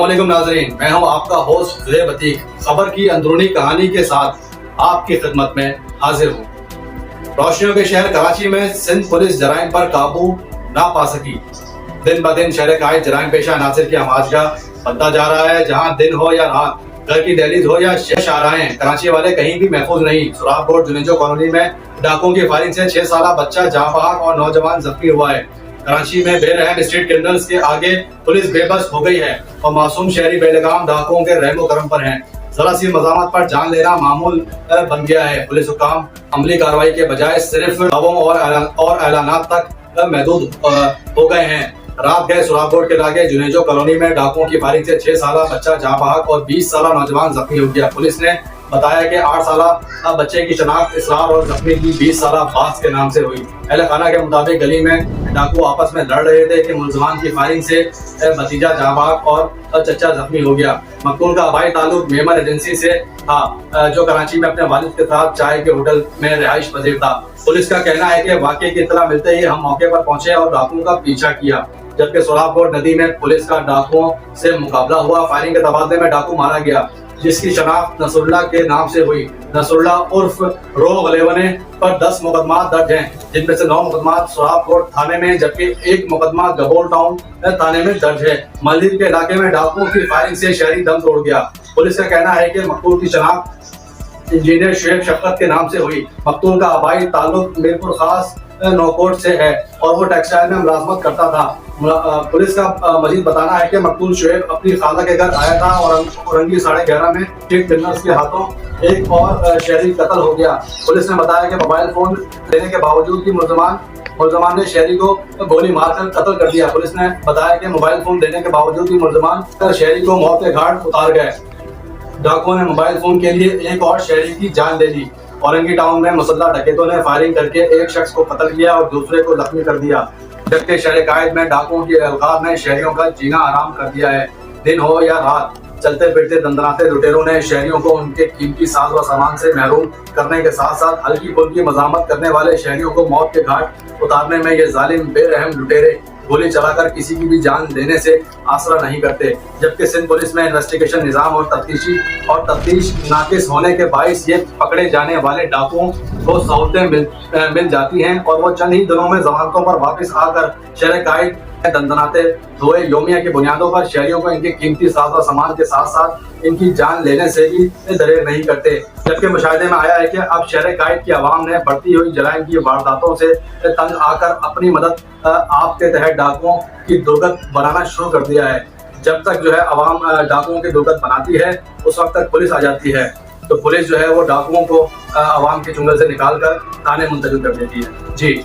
अस्सलाम वालेकुम नाज़रीन, मैं हूं आपका होस्ट ज़ुहैब अतीक। खबर की अंदरूनी कहानी के साथ आपकी खिदमत में हाजिर हूं। रोशनियों के शहर कराची में सिंध पुलिस जराइम पर काबू ना पा सकी। दिन ब दिन शहर कायद जराइम पेशा अनासर की आमाजगाह बनता जा रहा है। जहां दिन हो या रात, घर की दहलीज हो या शाहराहें, कराची वाले कहीं भी महफूज नहीं। सुराब रोड जुनेजो कॉलोनी में डाकुओं की फायरिंग से 6 साला बच्चा जाँ बहक और नौजवान जख्मी हुआ है। कराची में बेरहम स्ट्रीट क्रिमिनल्स के आगे पुलिस बेबस हो गई है और मासूम शहरी बेलगाम डाकुओं के रहमो करम पर हैं। जरा सी मज़ामत पर जान लेना मामूल बन गया है। पुलिस हुकाम अमली कार्रवाई के बजाय सिर्फ दावों और ऐलानात तक महदूद हो गए हैं। रात गए सुराब रोड के लागे जुनेजो कॉलोनी में डाकुओं की फायरिंग से 6 साला बच्चा जाँ बहक और 20 साला नौजवान जख्मी हो गया। पुलिस ने बताया कि 8 साला बच्चे की शनाख्त इसरार और जख्मी की 20 साला बास के नाम से हुई। अहले खाना के मुताबिक गली में डाकू आपस में लड़ रहे थे कि मुलजमान की फायरिंग से भतीजा जाँ बहक और चचा जख्मी हो गया। मकतूल का आबाई ताल्लुक मेमन एजेंसी से था, जो कराची में अपने वालिद के साथ चाय के होटल में रिहाइश पजीर था। पुलिस का कहना है कि वाकये की इत्तला मिलते ही हम मौके पर पहुंचे और डाकुओं का पीछा किया, जबकि सुराब रोड नदी में पुलिस का डाकुओं से मुकाबला हुआ। फायरिंग के तबादले में डाकू मारा गया, जिसकी शनाख्त नसरुल्लाह के नाम से हुई। नसरुल्लाह उर्फ रो गलेवने पर 10 मुकदमा दर्ज हैं, जिनमें से 9 मुकदमा सुराब रोड थाने में जबकि 1 मुकदमा गबोल टाउन थाने में दर्ज है। मस्जिद के इलाके में डाकुओं की फायरिंग से शहरी दम तोड़ गया। पुलिस का कहना है कि मकतूल की शनाख्त इंजीनियर शुएब शफकत के नाम से हुई। मकतूल का आबाई ताल्लुक मीरपुर खास नौकोट से है और वो टेक्सटाइल में मुलाजमत करता था। पुलिस का मजीद बताना है कि मकतूल शुएब अपनी खाला के घर आया था और रंगी 11:30 में स्ट्रीट क्रिमिनल्स के हाथों एक और शहरी कत्ल हो गया। पुलिस ने बताया कि मोबाइल फोन देने के बावजूद भी मुलजमान ने शहरी को गोली मारकर कत्ल कर दिया। पुलिस ने बताया कि मोबाइल फोन देने के बावजूद भी मुलजमान शहरी को मौत के घाट उतार गए। डाकुओं ने मोबाइल फोन के लिए एक और शहरी की जान ले ली। औरंगी टाउन में मुसल्लह डकैतों ने फायरिंग करके एक शख्स को कत्ल किया और दूसरे को जख्मी कर दिया, जबकि शहर कायद में डाकुओं की अलगार ने शहरियों का जीना आराम कर दिया है। दिन हो या रात, चलते फिरते दंदनाते लुटेरों ने शहरियों को उनके कीमती साज व सामान से महरूम करने के साथ साथ हल्की फुल्की मजामत करने वाले शहरियों को मौत के घाट उतारने में ये जालिम बेरहम लुटेरे गोली चलाकर किसी की भी जान देने से आसरा नहीं करते। जबकि सिंध पुलिस में इन्वेस्टिगेशन निजाम और तफ्तीश नाकिस होने के बाइस ये पकड़े जाने वाले डाकुओं को सहूलतें मिल जाती हैं और वो चंद ही दिनों में जमानतों पर वापस आकर शहर कायद दंदनाते हुए योमिया की बुनियादों पर शहरियों को इनके कीमती साज व सामान के साथ साथ इनकी जान लेने से भी दरेर नहीं करते। जबकि मुशाहिदे में आया है कि अब शहर कायद की आवाम ने बढ़ती हुई जराइम की वारदातों से तंग आकर अपनी मदद आप के तहत डाकुओं की दुर्गत बनाना शुरू कर दिया है। जब तक जो है आवाम डाकुओं की दुर्गत बनाती है, उस वक्त तक पुलिस आ जाती है, तो पुलिस जो है वो डाकुओं को आवाम के चुंगल से निकाल कर थाने मुंतकिल कर देती है। जी।